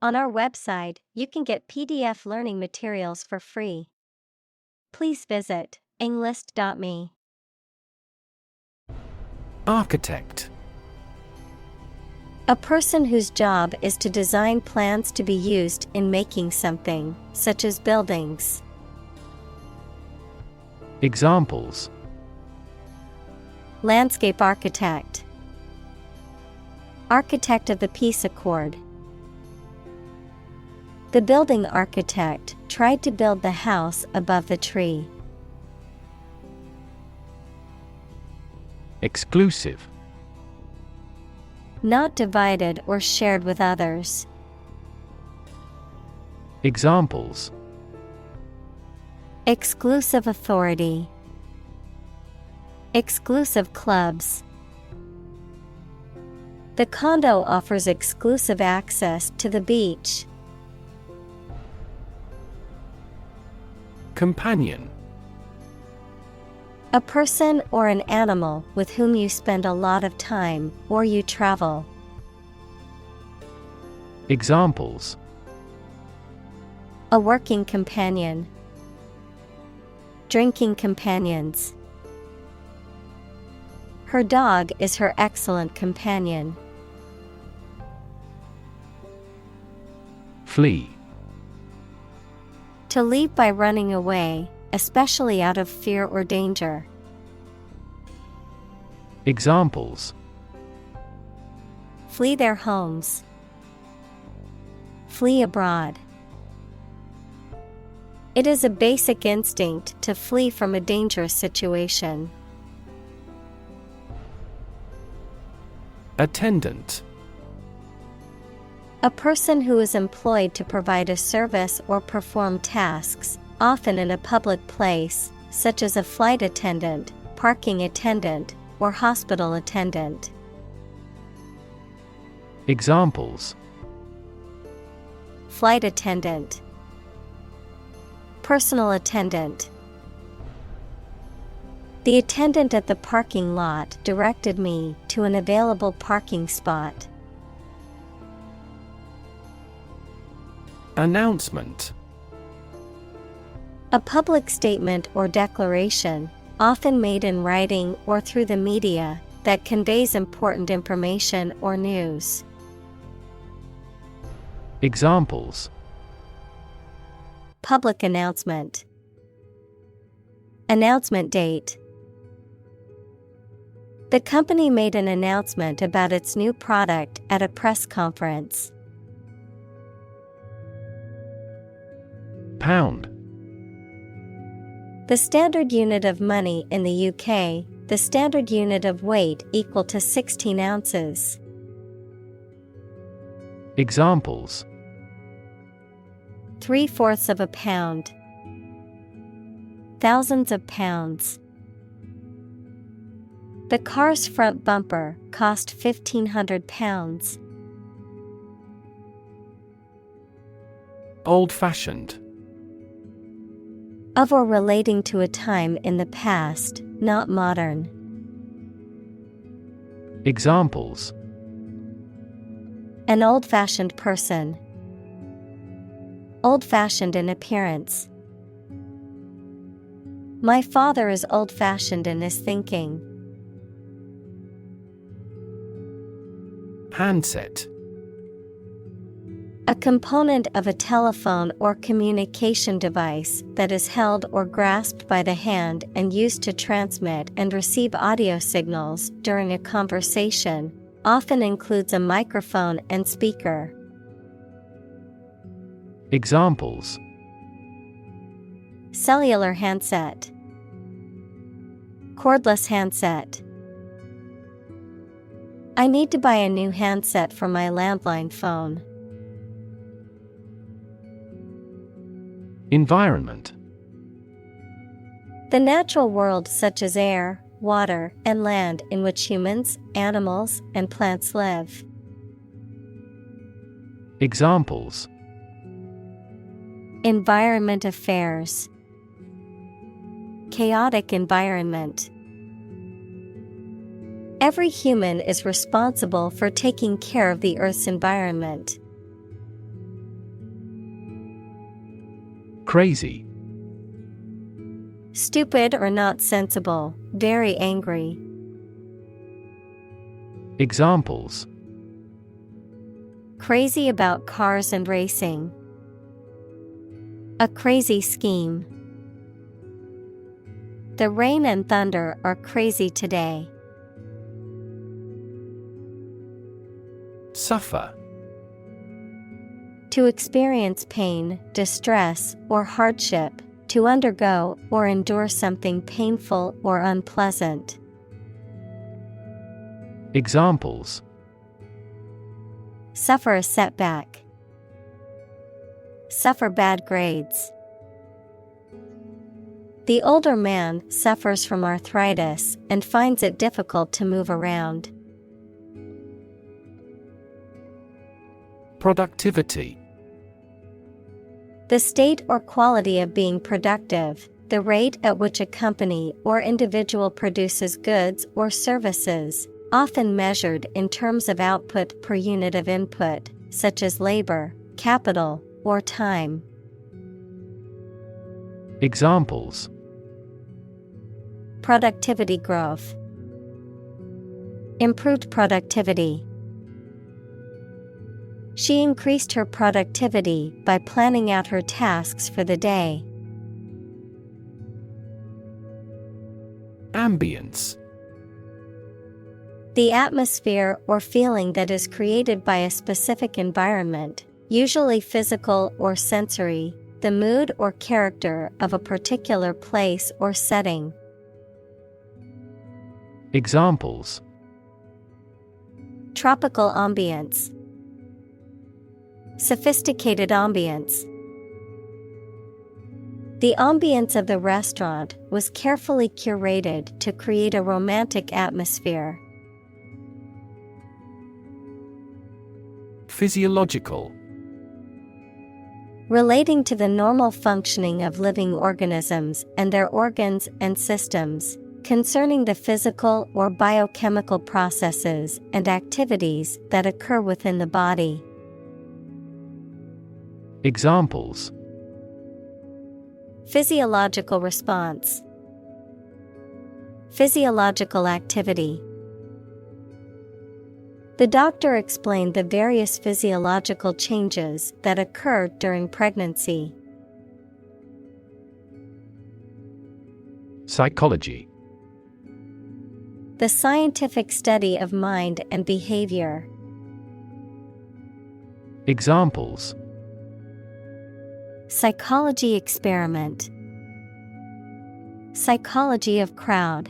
On our website, you can get PDF learning materials for free. Please visit englist.me. Architect. A person whose job is to design plans to be used in making something, such as buildings. Examples: Landscape architect. Architect of the peace accord. The building architect tried to build the house above the tree. Exclusive. Not divided or shared with others. Examples: Exclusive authority. Exclusive clubs. The condo offers exclusive access to the beach. Companion. A person or an animal with whom you spend a lot of time or you travel. Examples: A working companion. Drinking companions. Her dog is her excellent companion. Flee. To leave by running away, especially out of fear or danger. Examples: Flee their homes. Flee abroad. It is a basic instinct to flee from a dangerous situation. Attendant. A person who is employed to provide a service or perform tasks, often in a public place, such as a flight attendant, parking attendant, or hospital attendant. Examples: Flight attendant. Personal attendant. The attendant at the parking lot directed me to an available parking spot. Announcement. A public statement or declaration, often made in writing or through the media, that conveys important information or news. Examples: Public announcement. Announcement date. The company made an announcement about its new product at a press conference. Pound. The standard unit of money in the UK, the standard unit of weight equal to 16 ounces. Examples: 3/4 of a pound. Thousands of pounds. The car's front bumper cost £1,500. Old-fashioned. Of or relating to a time in the past, not modern. Examples: An old-fashioned person. Old-fashioned in appearance. My father is old-fashioned in his thinking. Handset. A component of a telephone or communication device that is held or grasped by the hand and used to transmit and receive audio signals during a conversation, often includes a microphone and speaker. Examples: Cellular handset. Cordless handset. I need to buy a new handset for my landline phone. Environment. The natural world such as air, water, and land in which humans, animals, and plants live. Examples: Environment affairs. Chaotic environment. Every human is responsible for taking care of the Earth's environment. Crazy. Stupid or not sensible, very angry. Examples: Crazy about cars and racing. A crazy scheme. The rain and thunder are crazy today. Suffer. To experience pain, distress, or hardship, to undergo or endure something painful or unpleasant. Examples: Suffer a setback. Suffer bad grades. The older man suffers from arthritis and finds it difficult to move around. Productivity. The state or quality of being productive, the rate at which a company or individual produces goods or services, often measured in terms of output per unit of input, such as labor, capital, or time. Examples: Productivity growth. Improved productivity. She increased her productivity by planning out her tasks for the day. Ambience. The atmosphere or feeling that is created by a specific environment, usually physical or sensory, the mood or character of a particular place or setting. Examples: Tropical ambience. Sophisticated ambience. The ambience of the restaurant was carefully curated to create a romantic atmosphere. Physiological. Relating to the normal functioning of living organisms and their organs and systems, concerning the physical or biochemical processes and activities that occur within the body. Examples: Physiological response. Physiological activity. The doctor explained the various physiological changes that occur during pregnancy. Psychology. The scientific study of mind and behavior. Examples: Psychology experiment. Psychology of crowd.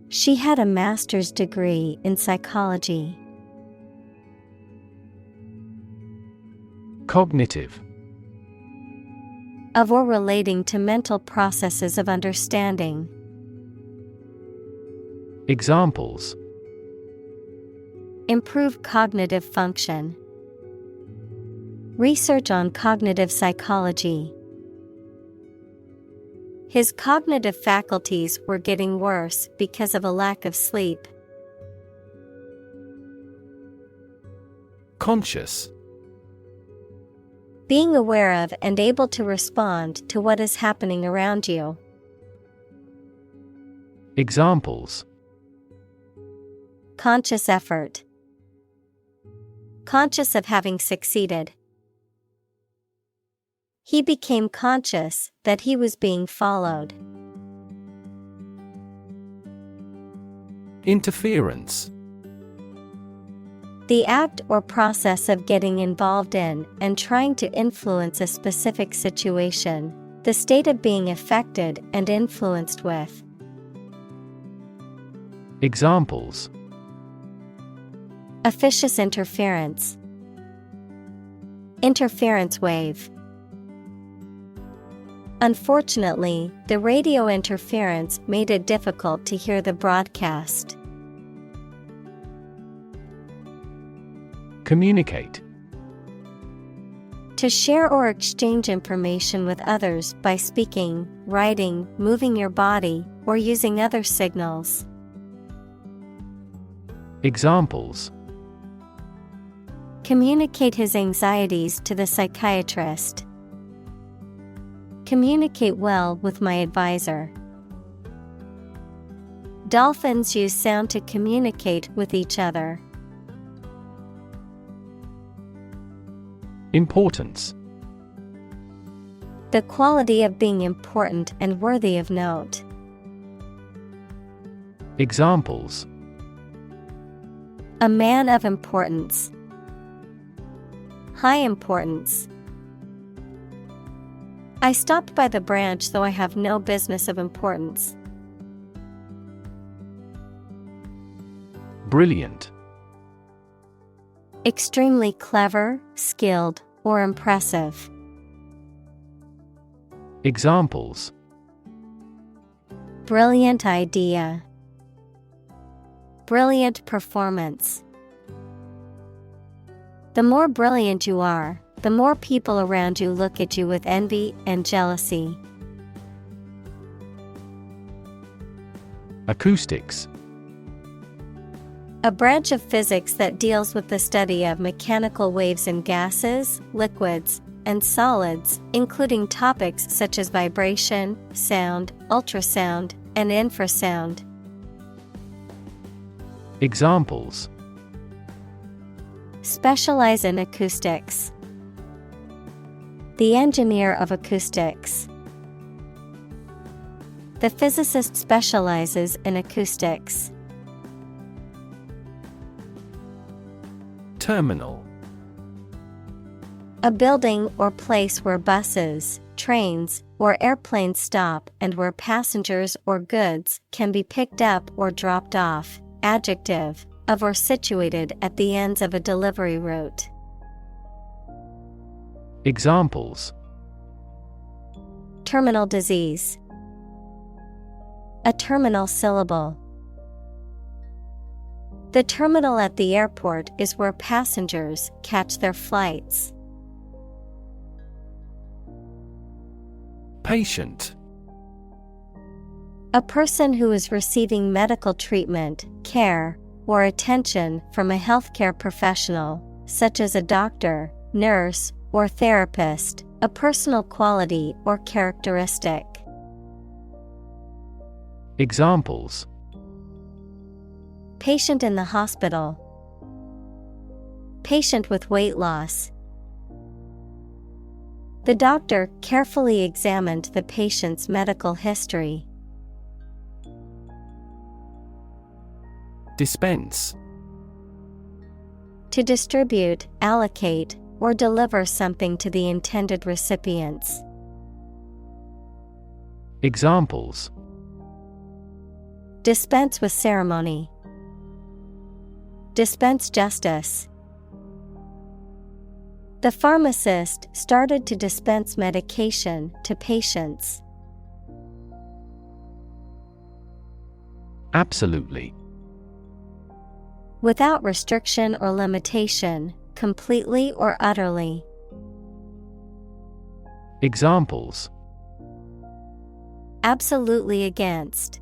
She had a master's degree in psychology. Cognitive. Of or relating to mental processes of understanding. Examples: Improve cognitive function. Research on cognitive psychology. His cognitive faculties were getting worse because of a lack of sleep. Conscious. Being aware of and able to respond to what is happening around you. Examples: Conscious effort. Conscious of having succeeded. He became conscious that he was being followed. Interference. The act or process of getting involved in and trying to influence a specific situation, the state of being affected and influenced with. Examples: Officious interference. Interference wave. Unfortunately, the radio interference made it difficult to hear the broadcast. Communicate. To share or exchange information with others by speaking, writing, moving your body, or using other signals. Examples: Communicate his anxieties to the psychiatrist. communicate well with my advisor. Dolphins use sound to communicate with each other. Importance. The quality of being important and worthy of note. Examples. A man of importance. High importance. I stopped by the branch though I have no business of importance. Brilliant. Extremely clever, skilled, or impressive. Examples. Brilliant idea. Brilliant performance. The more brilliant you are, the more people around you look at you with envy and jealousy. Acoustics. A branch of physics that deals with the study of mechanical waves in gases, liquids, and solids, including topics such as vibration, sound, ultrasound, and infrasound. Examples. Specialize in acoustics. The engineer of acoustics. The physicist specializes in acoustics. Terminal. A building or place where buses, trains, or airplanes stop and where passengers or goods can be picked up or dropped off. Adjective, of or situated at the ends of a delivery route. Examples. Terminal disease. A terminal syllable. The terminal at the airport is where passengers catch their flights. Patient. A person who is receiving medical treatment, care, or attention from a healthcare professional, such as a doctor, nurse, or therapist, a personal quality or characteristic. Examples. Patient in the hospital. Patient with weight loss. The doctor carefully examined the patient's medical history. Dispense. To distribute, allocate, or deliver something to the intended recipients. Examples. Dispense with ceremony. Dispense justice. The pharmacist started to dispense medication to patients. Absolutely. Without restriction or limitation, completely or utterly. Examples. Absolutely against.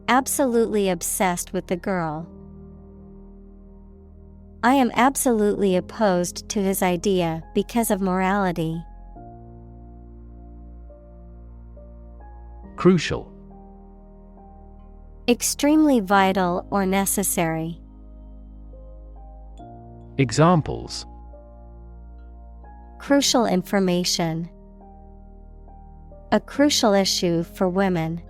Absolutely obsessed with the girl. I am absolutely opposed to his idea because of morality. Crucial. Extremely vital or necessary. Examples. Crucial information. A crucial issue for women.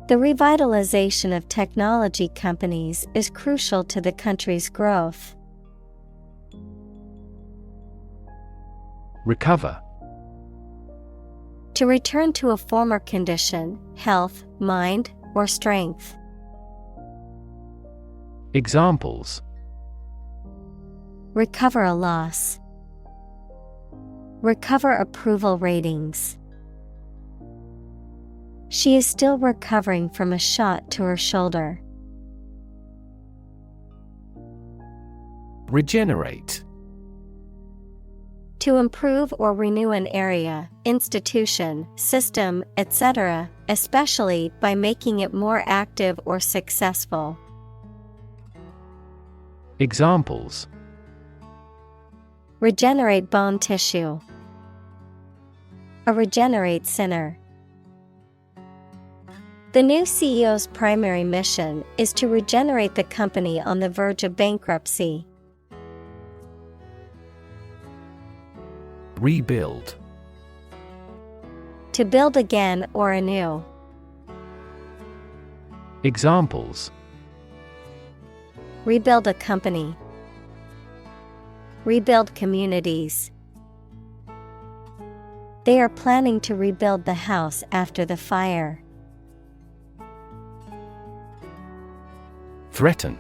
The revitalization of technology companies is crucial to the country's growth. Recover. To return to a former condition, health, mind, or strength. Examples. Recover a loss. Recover approval ratings. She is still recovering from a shot to her shoulder. Regenerate. To improve or renew an area, institution, system, etc., especially by making it more active or successful. Examples. Regenerate bone tissue. A regenerate sinner. The new CEO's primary mission is to regenerate the company on the verge of bankruptcy. Rebuild. To build again or anew. Examples: Rebuild a company. Rebuild communities. They are planning to rebuild the house after the fire. Threaten.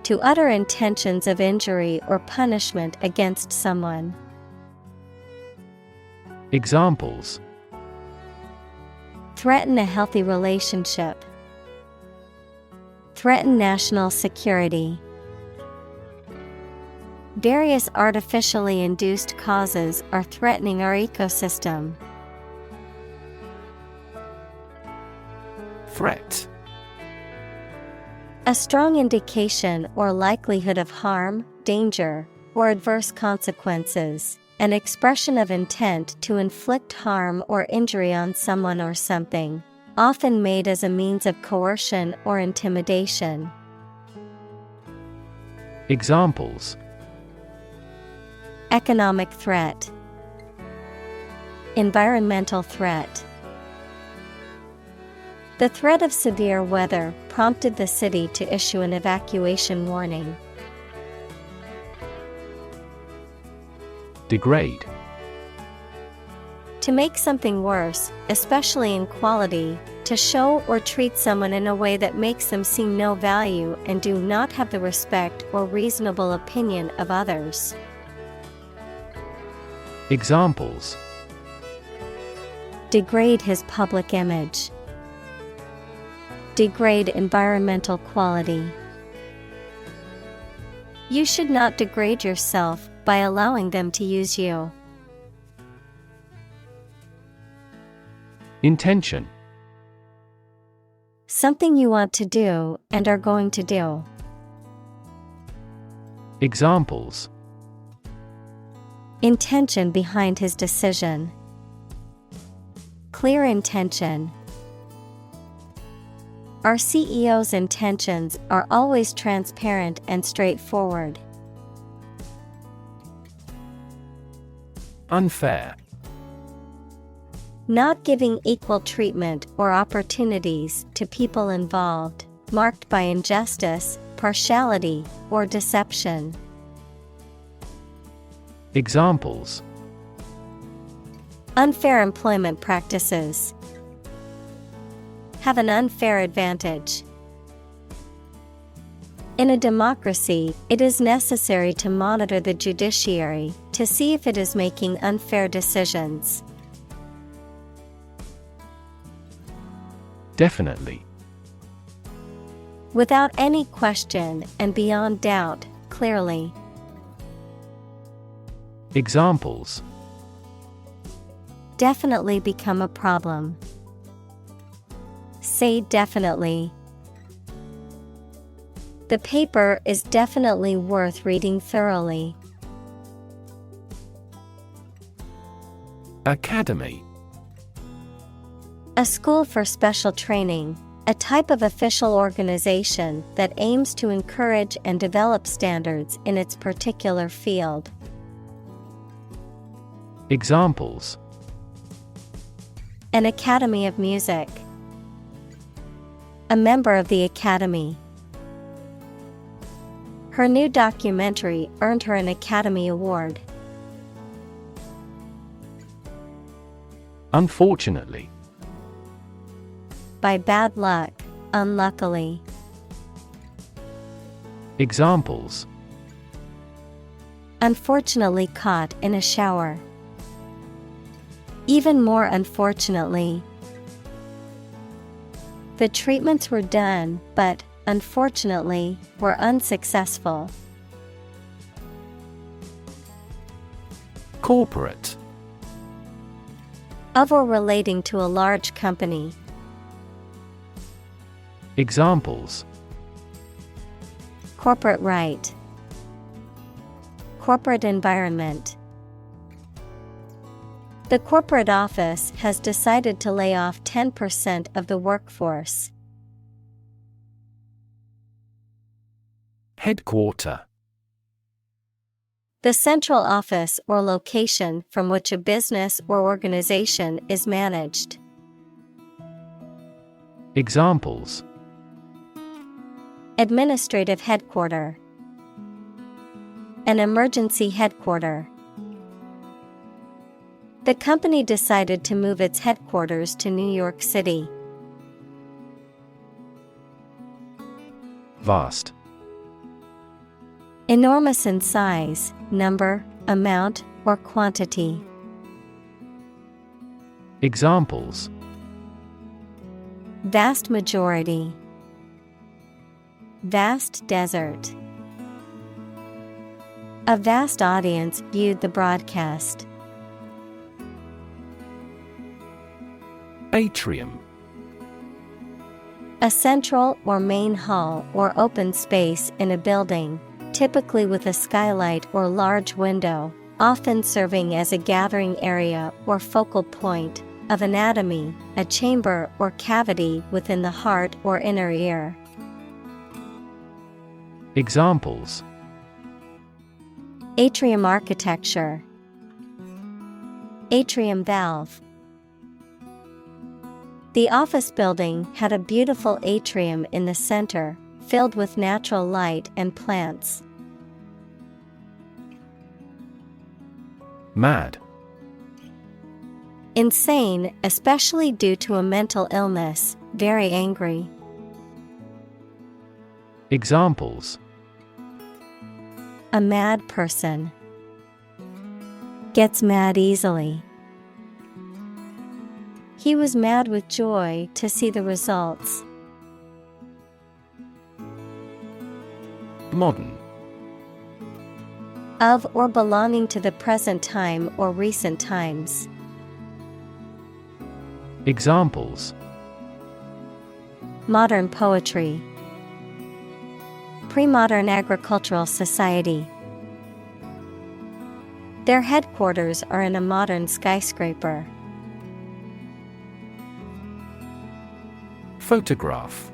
To utter intentions of injury or punishment against someone. Examples: Threaten a healthy relationship. Threaten national security. Various artificially induced causes are threatening our ecosystem. Threat. A strong indication or likelihood of harm, danger, or adverse consequences. An expression of intent to inflict harm or injury on someone or something, often made as a means of coercion or intimidation. Examples: Economic threat. Environmental threat. The threat of severe weather prompted the city to issue an evacuation warning. Degrade. To make something worse, especially in quality, to show or treat someone in a way that makes them see no value and do not have the respect or reasonable opinion of others. Examples: Degrade his public image. Degrade environmental quality. You should not degrade yourself by allowing them to use you. Intention. Something you want to do and are going to do. Examples: Intention behind his decision. Clear intention. Our CEO's intentions are always transparent and straightforward. Unfair. Not giving equal treatment or opportunities to people involved, marked by injustice, partiality, or deception. Examples: Unfair employment practices. Have an unfair advantage. In a democracy, it is necessary to monitor the judiciary to see if it is making unfair decisions. Definitely. Without any question and beyond doubt, clearly. Examples: Definitely become a problem. Say definitely. The paper is definitely worth reading thoroughly. Academy. A school for special training, a type of official organization that aims to encourage and develop standards in its particular field. Examples: An academy of music. A member of the academy. Her new documentary earned her an Academy Award. Unfortunately. By bad luck, unluckily. Examples: Unfortunately caught in a shower. Even more unfortunately. The treatments were done, but, unfortunately, were unsuccessful. Corporate. Of or relating to a large company. Examples: Corporate right. Corporate environment. The corporate office has decided to lay off 10% of the workforce. Headquarter. The central office or location from which a business or organization is managed. Examples: Administrative headquarter. An emergency headquarter. The company decided to move its headquarters to New York City. Vast. Enormous in size, number, amount, or quantity. Examples: Vast majority. Vast desert. A vast audience viewed the broadcast. Atrium. A central or main hall or open space in a building, typically with a skylight or large window, often serving as a gathering area or focal point of anatomy, a chamber or cavity within the heart or inner ear. Examples: Atrium architecture. Atrium valve. The office building had a beautiful atrium in the center, filled with natural light and plants. Mad. Insane, especially due to a mental illness, very angry. Examples: A mad person. Gets mad easily. He was mad with joy to see the results. Modern. Of or belonging to the present time or recent times. Examples: Modern poetry. Pre-modern agricultural society. Their headquarters are in a modern skyscraper. Photograph.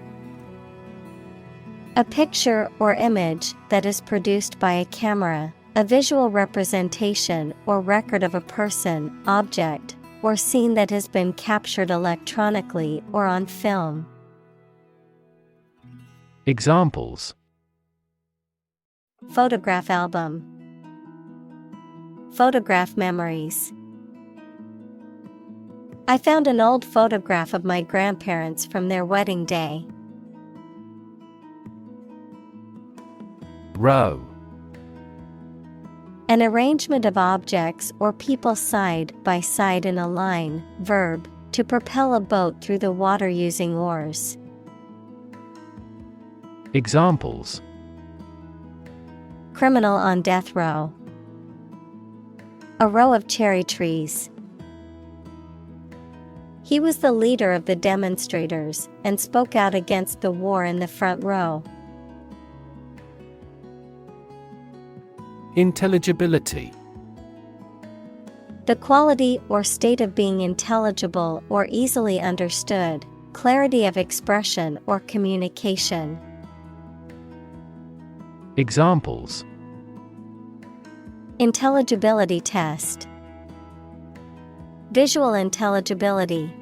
A picture or image that is produced by a camera, a visual representation or record of a person, object, or scene that has been captured electronically or on film. Examples: Photograph album. Photograph memories. I found an old photograph of my grandparents from their wedding day. Row. An arrangement of objects or people side by side in a line, verb, to propel a boat through the water using oars. Examples: Criminal on death row. A row of cherry trees. He was the leader of the demonstrators and spoke out against the war in the front row. Intelligibility. The quality or state of being intelligible or easily understood, clarity of expression or communication. Examples: Intelligibility test. Visual intelligibility.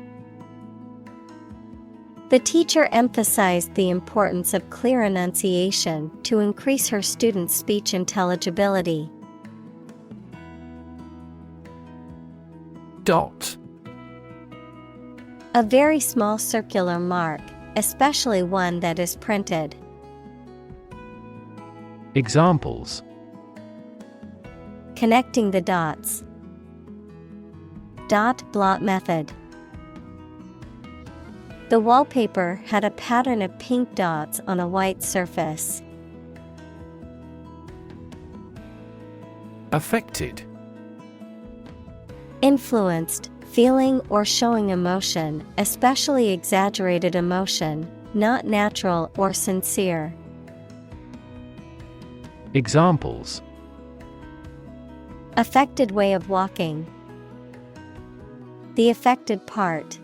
The teacher emphasized the importance of clear enunciation to increase her students' speech intelligibility. Dot. A very small circular mark, especially one that is printed. Examples: Connecting the dots. Dot blot method. The wallpaper had a pattern of pink dots on a white surface. Affected. Influenced, feeling or showing emotion, especially exaggerated emotion, not natural or sincere. Examples: Affected way of walking. The affected part.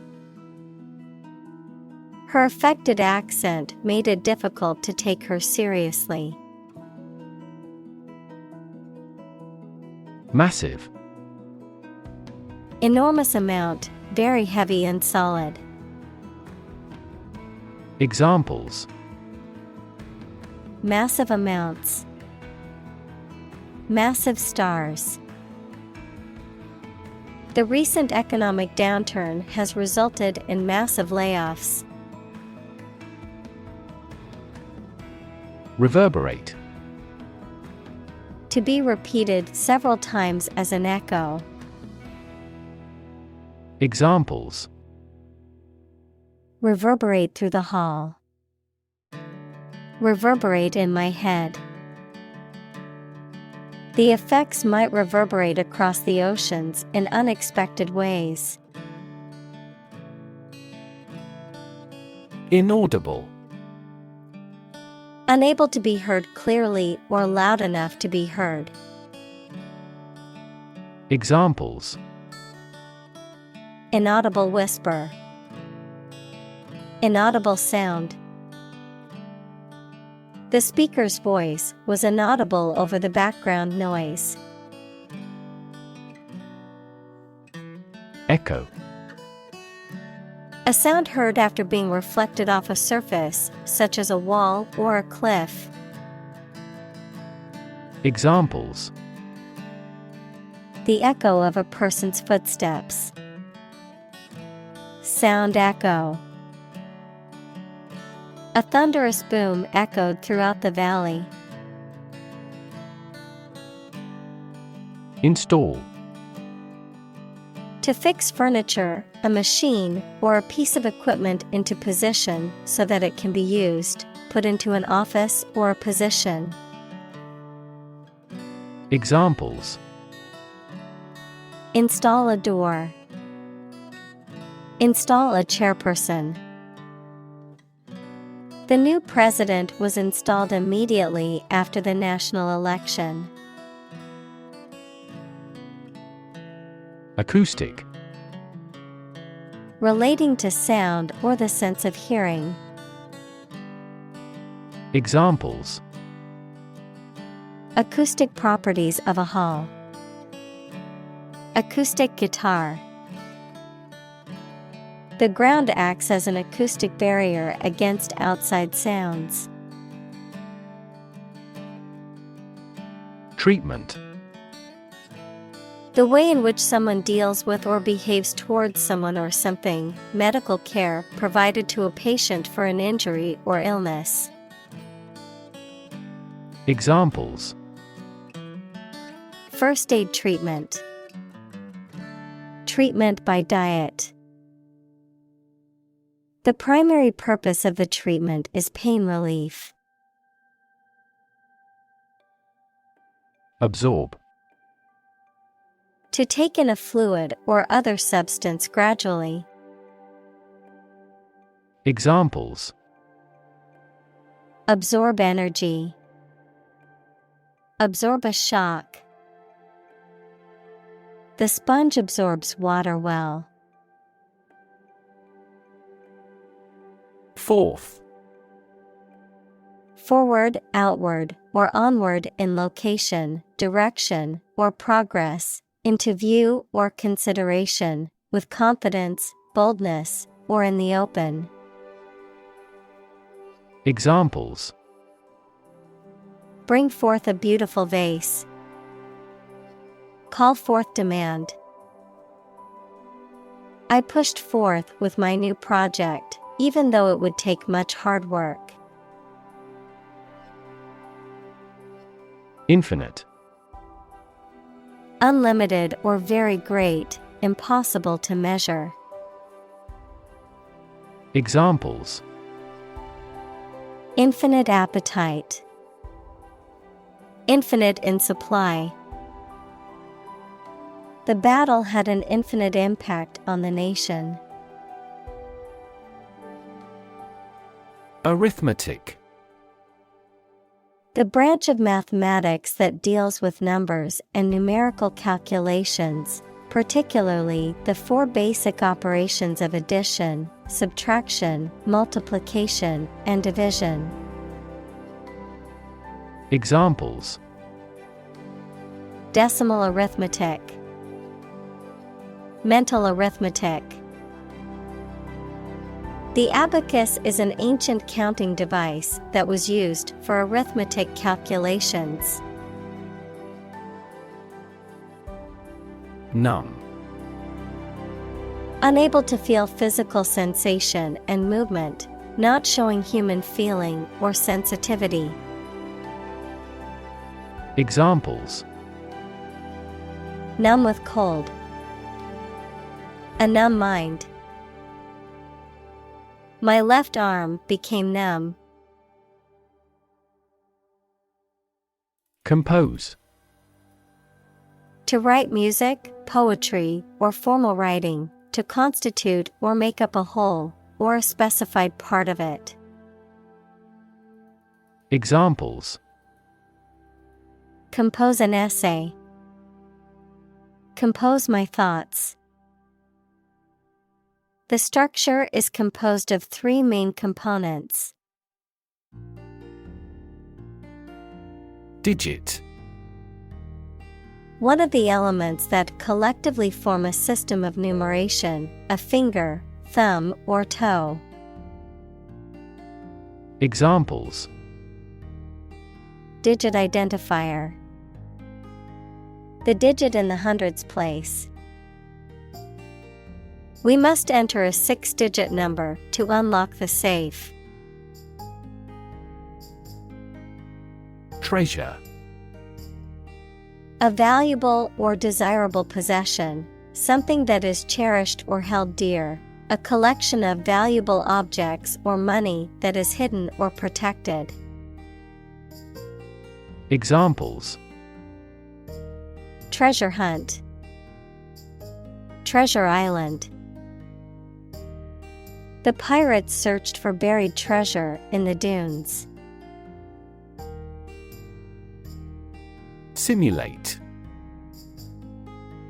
Her affected accent made it difficult to take her seriously. Massive. Enormous amount, very heavy and solid. Examples: Massive amounts. Massive stars. The recent economic downturn has resulted in massive layoffs. Reverberate. To be repeated several times as an echo. Examples: Reverberate through the hall. Reverberate in my head. The effects might reverberate across the oceans in unexpected ways. Inaudible. Unable to be heard clearly or loud enough to be heard. Examples: Inaudible whisper. Inaudible sound. The speaker's voice was inaudible over the background noise. Echo. A sound heard after being reflected off a surface, such as a wall or a cliff. Examples: The echo of a person's footsteps. Sound echo. A thunderous boom echoed throughout the valley. Install. To fix furniture, a machine, or a piece of equipment into position so that it can be used, put into an office or a position. Examples: Install a door. Install a chairperson. The new president was installed immediately after the national election. Acoustic. Relating to sound or the sense of hearing. Examples: Acoustic properties of a hall. Acoustic guitar. The ground acts as an acoustic barrier against outside sounds. Treatment. The way in which someone deals with or behaves towards someone or something, medical care provided to a patient for an injury or illness. Examples: First aid treatment. Treatment by diet. The primary purpose of the treatment is pain relief. Absorb. To take in a fluid or other substance gradually. Examples: Absorb energy. Absorb a shock. The sponge absorbs water well. Forth. Forward, outward, or onward in location, direction, or progress, into view or consideration, with confidence, boldness, or in the open. Examples: Bring forth a beautiful vase. Call forth demand. I pushed forth with my new project, even though it would take much hard work. Infinite. Unlimited or very great, impossible to measure. Examples: Infinite appetite. Infinite in supply. The battle had an infinite impact on the nation. Arithmetic. The branch of mathematics that deals with numbers and numerical calculations, particularly the four basic operations of addition, subtraction, multiplication, and division. Examples: Decimal arithmetic, mental arithmetic. The abacus is an ancient counting device that was used for arithmetic calculations. Numb. Unable to feel physical sensation and movement, not showing human feeling or sensitivity. Examples: Numb with cold, a numb mind. My left arm became numb. Compose. To write music, poetry, or formal writing, to constitute or make up a whole, or a specified part of it. Examples: Compose an essay. Compose my thoughts. The structure is composed of three main components. Digit. One of the elements that collectively form a system of numeration, a finger, thumb, or toe. Examples: Digit identifier. The digit in the hundreds place. We must enter a 6-digit number to unlock the safe. Treasure. A valuable or desirable possession, something that is cherished or held dear, a collection of valuable objects or money that is hidden or protected. Examples: Treasure hunt. Treasure Island. The pirates searched for buried treasure in the dunes. Simulate.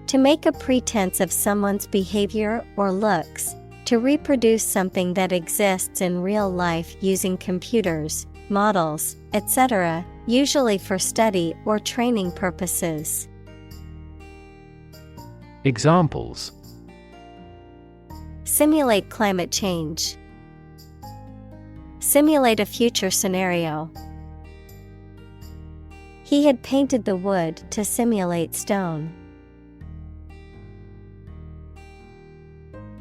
To make a pretense of someone's behavior or looks, to reproduce something that exists in real life using computers, models, etc., usually for study or training purposes. Examples: Simulate climate change. Simulate a future scenario. He had painted the wood to simulate stone.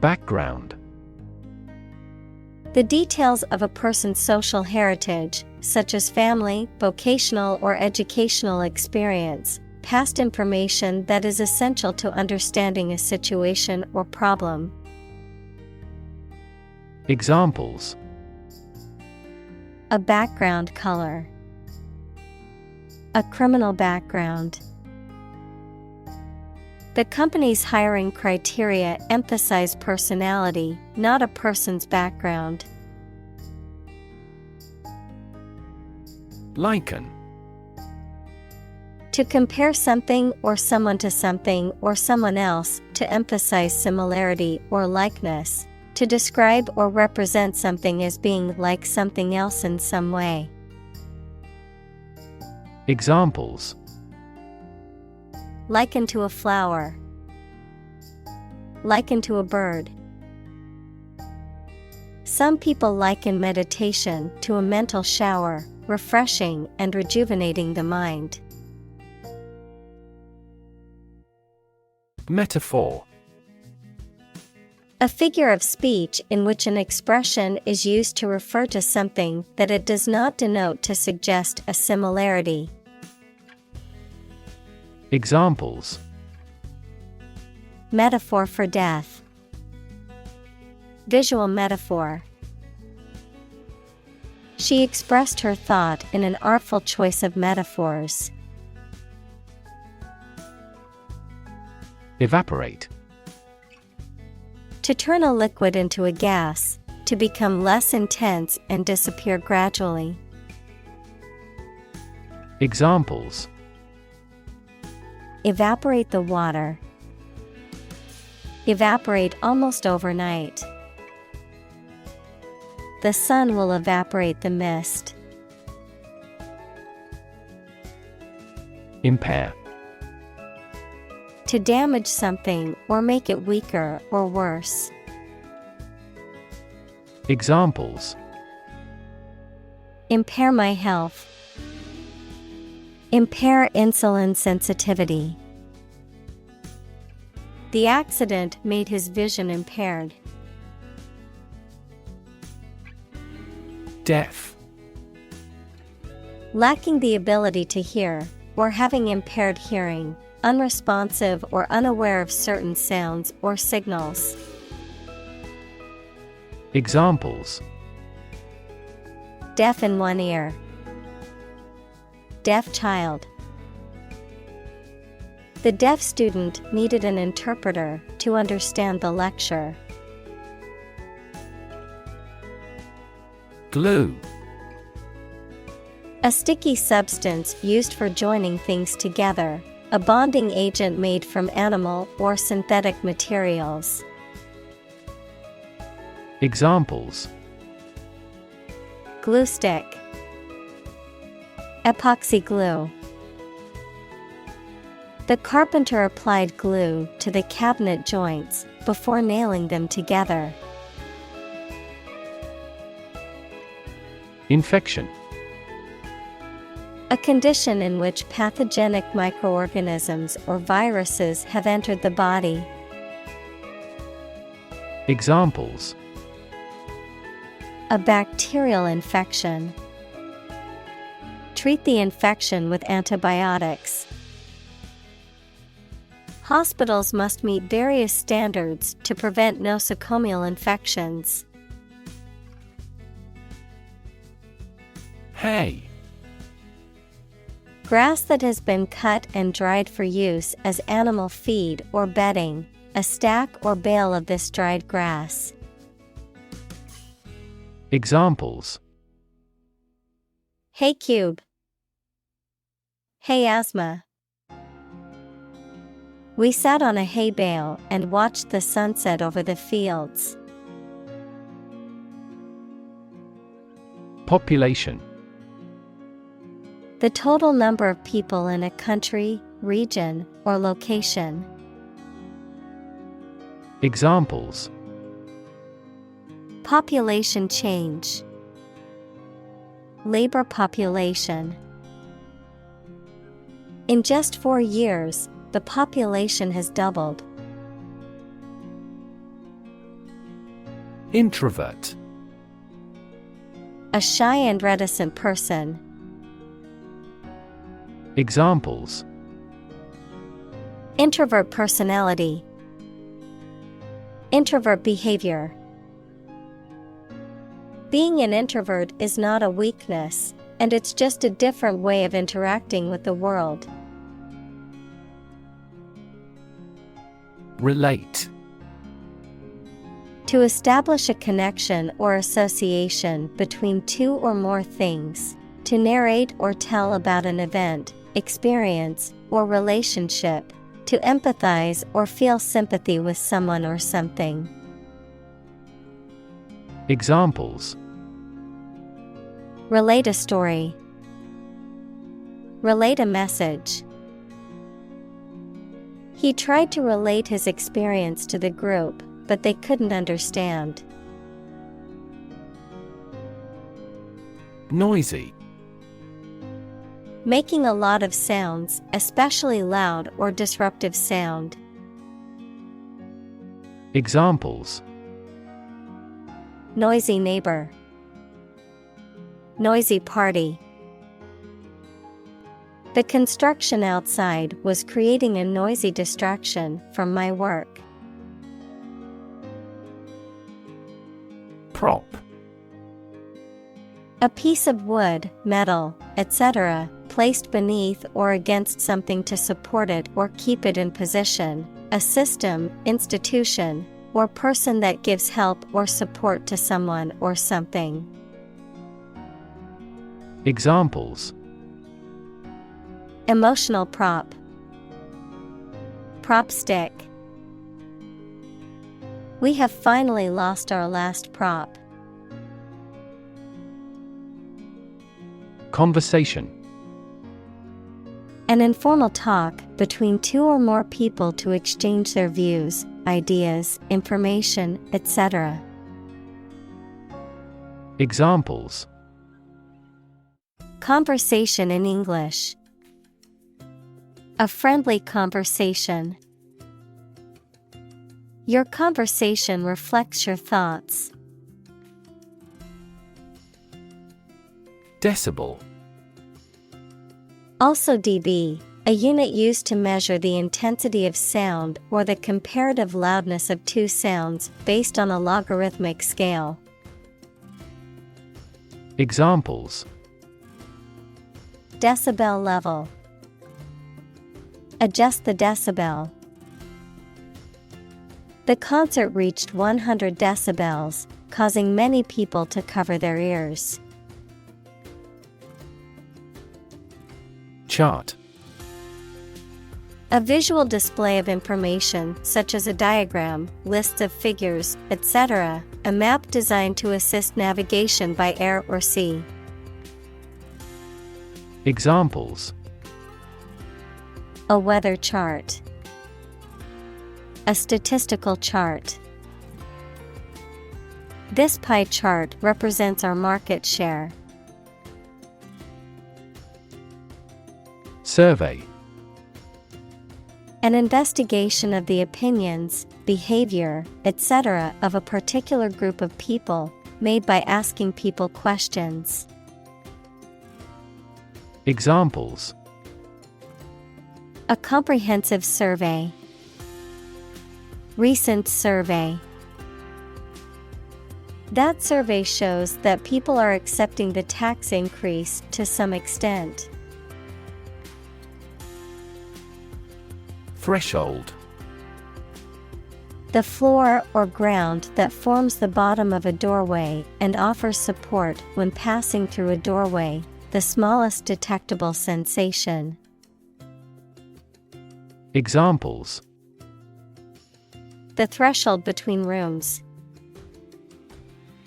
Background. The details of a person's social heritage, such as family, vocational or educational experience, past information that is essential to understanding a situation or problem. Examples: A background color. A criminal background. The company's hiring criteria emphasize personality, not a person's background. Liken. To compare something or someone to something or someone else, to emphasize similarity or likeness, to describe or represent something as being like something else in some way. Examples: Liken to a flower. Liken to a bird. Some people liken meditation to a mental shower, refreshing and rejuvenating the mind. Metaphor. A figure of speech in which an expression is used to refer to something that it does not denote to suggest a similarity. Examples: Metaphor for death. Visual metaphor. She expressed her thought in an artful choice of metaphors. Evaporate. To turn a liquid into a gas, to become less intense and disappear gradually. Examples: Evaporate the water. Evaporate almost overnight. The sun will evaporate the mist. Impair. To damage something or make it weaker or worse. Examples: Impair my health. Impair insulin sensitivity. The accident made his vision impaired. Deaf. Lacking the ability to hear, or having impaired hearing, unresponsive or unaware of certain sounds or signals. Examples: Deaf in one ear. Deaf child. The deaf student needed an interpreter to understand the lecture. Glue. A sticky substance used for joining things together, a bonding agent made from animal or synthetic materials. Examples: Glue stick. Epoxy glue. The carpenter applied glue to the cabinet joints before nailing them together. Infection. A condition in which pathogenic microorganisms or viruses have entered the body. Examples: A bacterial infection. Treat the infection with antibiotics. Hospitals must meet various standards to prevent nosocomial infections. Hay. Grass that has been cut and dried for use as animal feed or bedding, a stack or bale of this dried grass. Examples: Hay cube. Hay asthma. We sat on a hay bale and watched the sunset over the fields. Population. The total number of people in a country, region, or location. Examples: Population change. Labor population. In just 4 years, the population has doubled. Introvert. A shy and reticent person. Examples: Introvert personality. Introvert behavior. Being an introvert is not a weakness, and it's just a different way of interacting with the world. Relate. To establish a connection or association between two or more things. To narrate or tell about an event, experience, or relationship. To empathize or feel sympathy with someone or something. Examples: Relate a story. Relate a message. He tried to relate his experience to the group, but they couldn't understand. Noisy. Making a lot of sounds, especially loud or disruptive sound. Examples: Noisy neighbor. Noisy party. The construction outside was creating a noisy distraction from my work. Prop. A piece of wood, metal, etc., placed beneath or against something to support it or keep it in position, a system, institution, or person that gives help or support to someone or something. Examples: Emotional prop. Prop stick. We have finally lost our last prop. Conversation. An informal talk between two or more people to exchange their views, ideas, information, etc. Examples. Conversation in English. A friendly conversation. Your conversation reflects your thoughts. Decibel. Also dB, a unit used to measure the intensity of sound or the comparative loudness of two sounds based on a logarithmic scale. Examples. Decibel level. Adjust the decibel. The concert reached 100 decibels, causing many people to cover their ears. Chart. A visual display of information such as a diagram, lists of figures, etc., a map designed to assist navigation by air or sea. Examples. A weather chart. A statistical chart. This pie chart represents our market share. Survey. An investigation of the opinions, behavior, etc. of a particular group of people, made by asking people questions. Examples. A comprehensive survey. Recent survey. That survey shows that people are accepting the tax increase to some extent. Threshold. The floor or ground that forms the bottom of a doorway and offers support when passing through a doorway, the smallest detectable sensation. Examples. The threshold between rooms.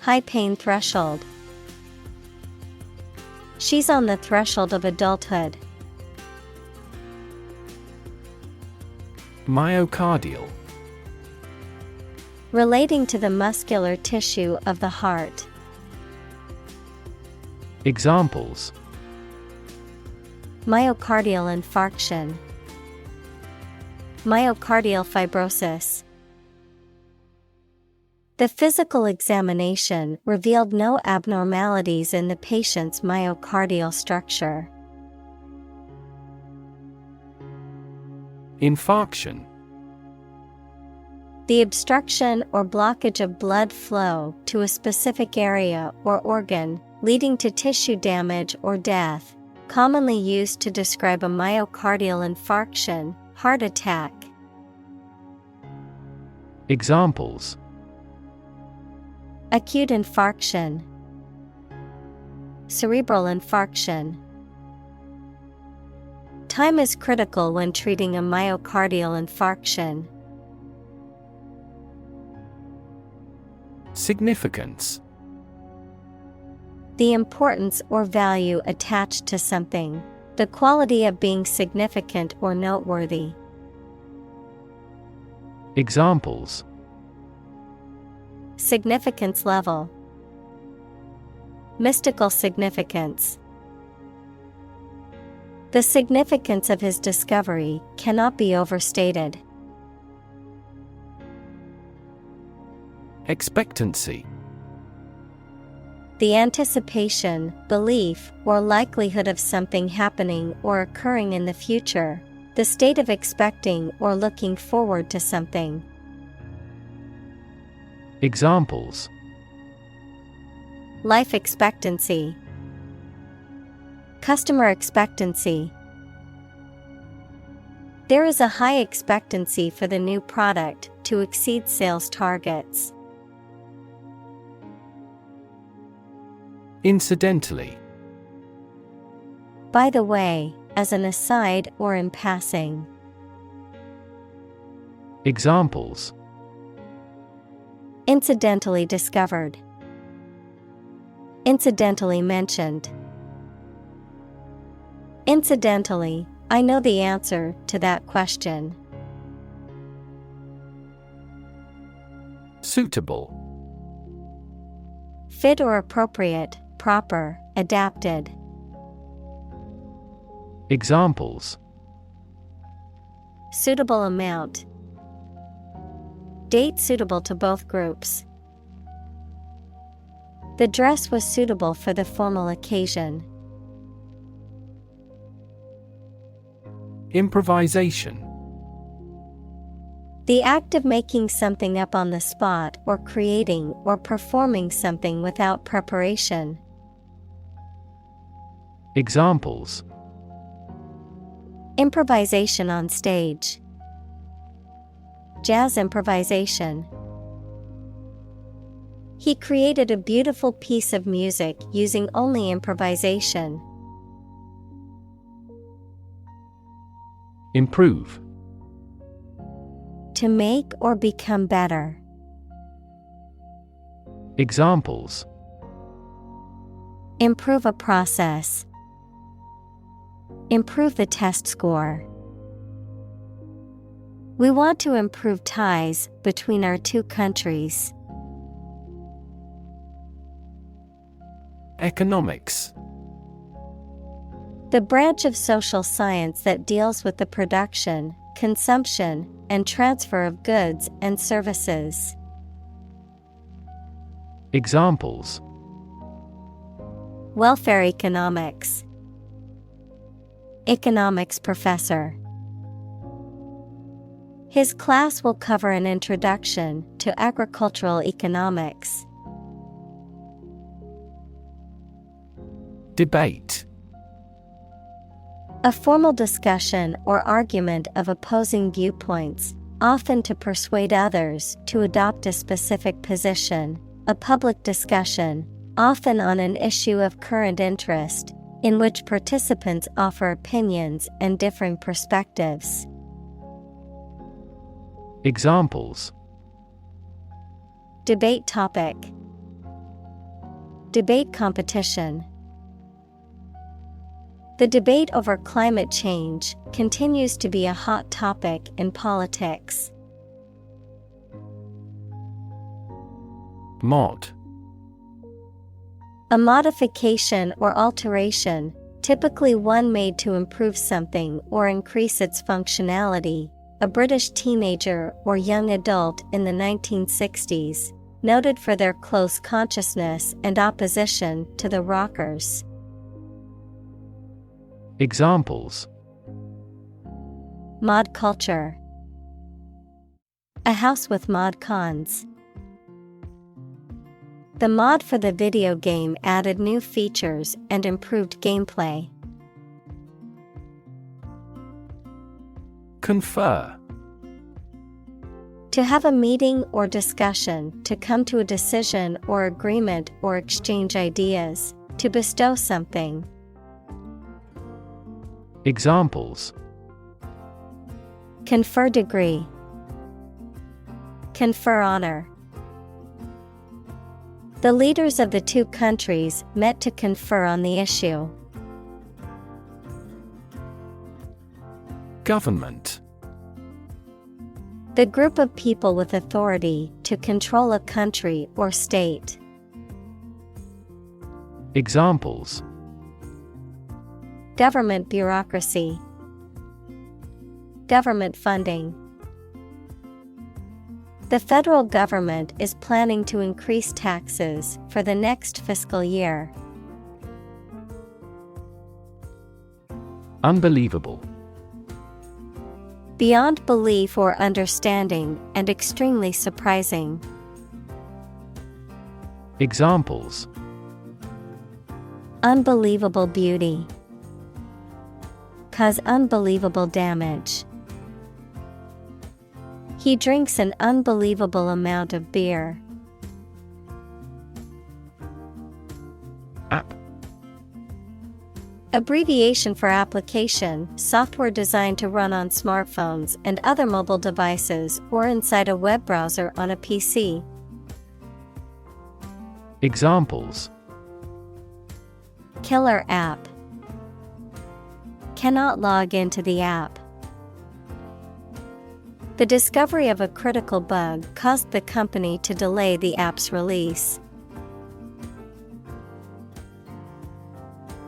High pain threshold. She's on the threshold of adulthood. Myocardial. Relating to the muscular tissue of the heart. Examples. Myocardial infarction. Myocardial fibrosis. The physical examination revealed no abnormalities in the patient's myocardial structure. Infarction. The obstruction or blockage of blood flow to a specific area or organ, leading to tissue damage or death, commonly used to describe a myocardial infarction, heart attack. Examples. Acute infarction. Cerebral infarction. Time is critical when treating a myocardial infarction. Significance. The importance or value attached to something. The quality of being significant or noteworthy. Examples. Significance level. Mystical significance. The significance of his discovery cannot be overstated. Expectancy. The anticipation, belief, or likelihood of something happening or occurring in the future. The state of expecting or looking forward to something. Examples. Life expectancy. Customer expectancy. There is a high expectancy for the new product to exceed sales targets. Incidentally. By the way, as an aside or in passing. Examples. Incidentally discovered. Incidentally mentioned. Incidentally, I know the answer to that question. Suitable. Fit or appropriate, proper, adapted. Examples: Suitable amount. Date suitable to both groups. The dress was suitable for the formal occasion. Improvisation. The act of making something up on the spot or creating or performing something without preparation. Examples: Improvisation on stage. Jazz improvisation. He created a beautiful piece of music using only improvisation. Improve. To make or become better. Examples: Improve a process. Improve the test score. We want to improve ties between our two countries. Economics. The branch of social science that deals with the production, consumption, and transfer of goods and services. Examples: Welfare economics. Economics professor. His class will cover an introduction to agricultural economics. Debate. A formal discussion or argument of opposing viewpoints, often to persuade others to adopt a specific position. A public discussion, often on an issue of current interest, in which participants offer opinions and differing perspectives. Examples: Debate topic. Debate competition. The debate over climate change continues to be a hot topic in politics. Mod. A modification or alteration, typically one made to improve something or increase its functionality. A British teenager or young adult in the 1960s, noted for their close consciousness and opposition to the rockers. Examples: Mod culture. A house with mod cons. The mod for the video game added new features and improved gameplay. Confer. To have a meeting or discussion, to come to a decision or agreement or exchange ideas, to bestow something. Examples: Confer degree. Confer honor. The leaders of the two countries met to confer on the issue. Government. The group of people with authority to control a country or state. Examples: Government bureaucracy. Government funding. The federal government is planning to increase taxes for the next fiscal year. Unbelievable. Beyond belief or understanding and extremely surprising. Examples: Unbelievable beauty. Cause unbelievable damage. He drinks an unbelievable amount of beer. App. Abbreviation for application, software designed to run on smartphones and other mobile devices or inside a web browser on a PC. Examples: killer app. Cannot log into the app. The discovery of a critical bug caused the company to delay the app's release.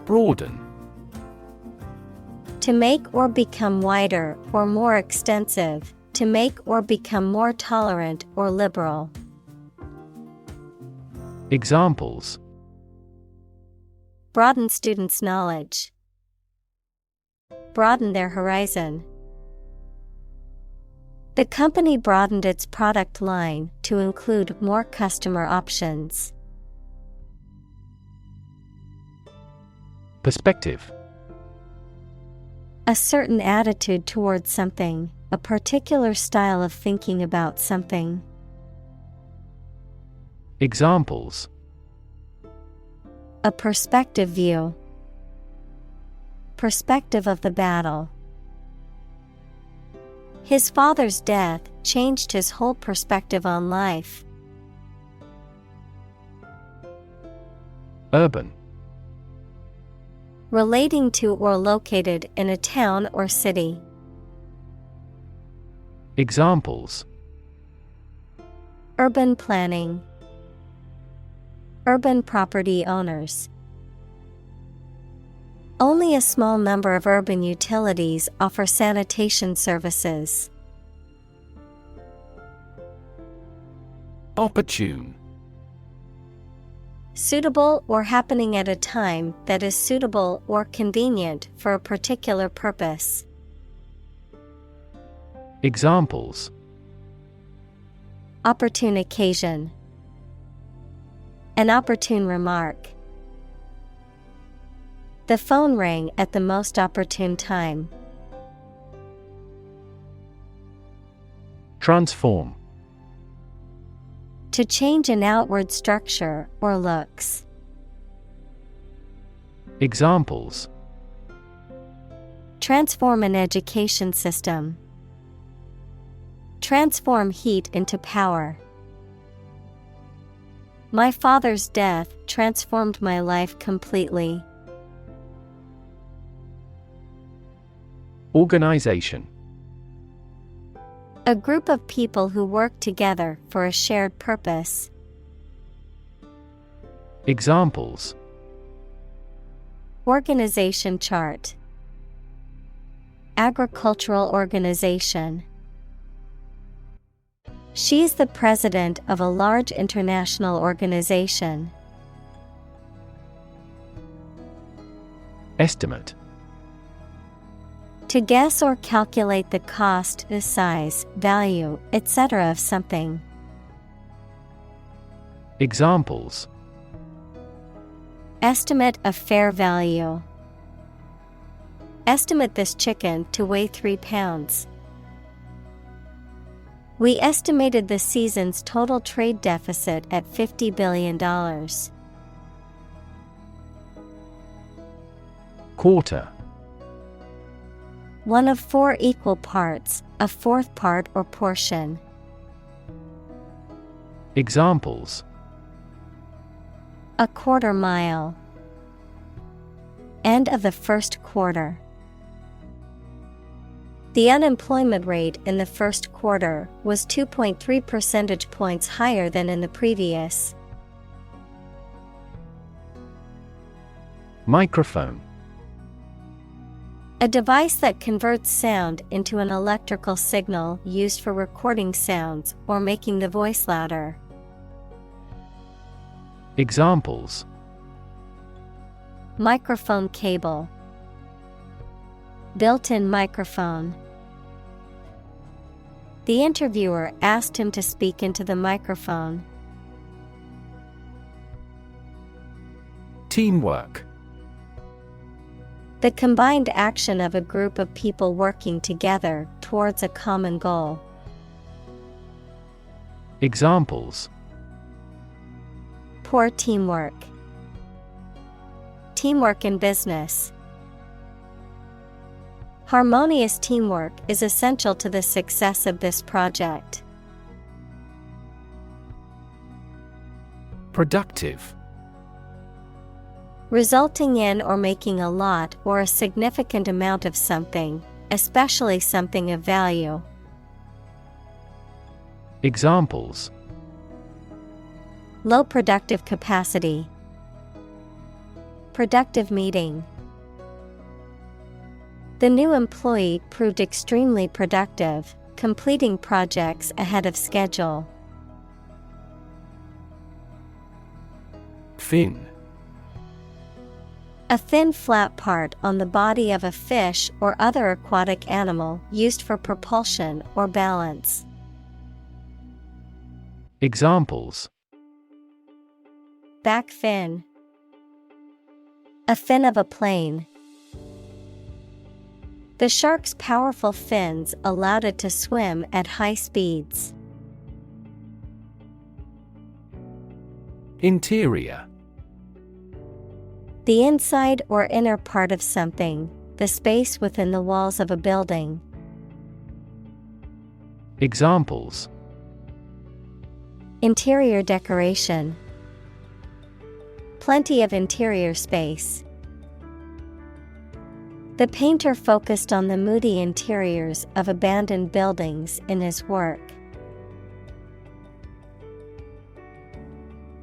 Broaden. To make or become wider or more extensive, to make or become more tolerant or liberal. Examples: broaden students' knowledge. Broaden their horizon. The company broadened its product line to include more customer options. Perspective. A certain attitude towards something, a particular style of thinking about something. Examples: a perspective view. Perspective of the battle. His father's death changed his whole perspective on life. Urban. Relating to or located in a town or city. Examples: urban planning. Urban property owners. Only a small number of urban utilities offer sanitation services. Opportune. Suitable or happening at a time that is suitable or convenient for a particular purpose. Examples: opportune occasion. An opportune remark. The phone rang at the most opportune time. Transform. To change an outward structure or looks. Examples: transform an education system. Transform heat into power. My father's death transformed my life completely. Organization. A group of people who work together for a shared purpose. Examples: organization chart. Agricultural organization. She is the president of a large international organization. Estimate. To guess or calculate the cost, the size, value, etc. of something. Examples: estimate of fair value. Estimate this chicken to weigh 3 pounds. We estimated the season's total trade deficit at $50 billion. Quarter. One of 4 equal parts, a fourth part or portion. Examples: a quarter mile. End of the first quarter. The unemployment rate in the first quarter was 2.3 percentage points higher than in the previous. Microphone. A device that converts sound into an electrical signal used for recording sounds or making the voice louder. Examples: microphone cable. Built-in microphone. The interviewer asked him to speak into the microphone. Teamwork. The combined action of a group of people working together towards a common goal. Examples: poor teamwork. Teamwork in business. Harmonious teamwork is essential to the success of this project. Productive. Resulting in or making a lot or a significant amount of something, especially something of value. Examples: Low productive capacity. Productive meeting. The new employee proved extremely productive, completing projects ahead of schedule. Fin. A thin flat part on the body of a fish or other aquatic animal used for propulsion or balance. Examples: Back fin. A fin of a plane. The shark's powerful fins allowed it to swim at high speeds. Interior. The inside or inner part of something, the space within the walls of a building. Examples: Interior decoration. Plenty of interior space. The painter focused on the moody interiors of abandoned buildings in his work.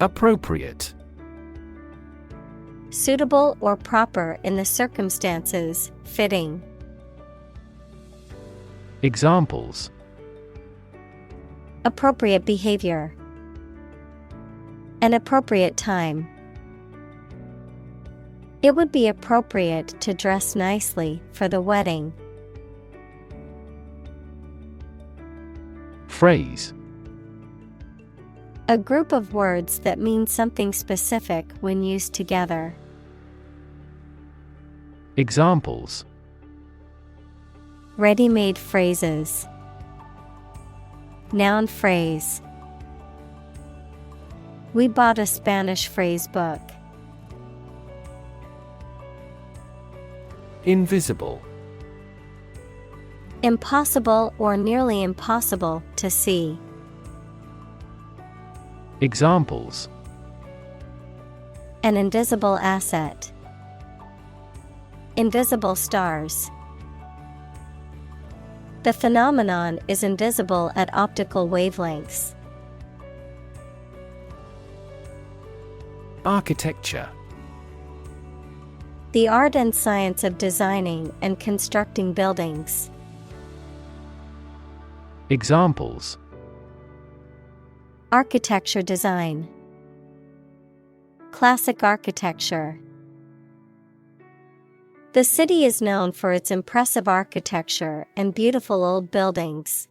Appropriate. Suitable or proper in the circumstances, fitting. Examples: Appropriate behavior. An appropriate time. It would be appropriate to dress nicely for the wedding. Phrase. A group of words that mean something specific when used together. Examples: Ready-made phrases. Noun phrase. We bought a Spanish phrase book. Invisible. Impossible or nearly impossible to see. Examples: An invisible asset. Invisible stars. The phenomenon is invisible at optical wavelengths. Architecture. The art and science of designing and constructing buildings. Examples: Architecture design. Classic architecture. The city is known for its impressive architecture and beautiful old buildings.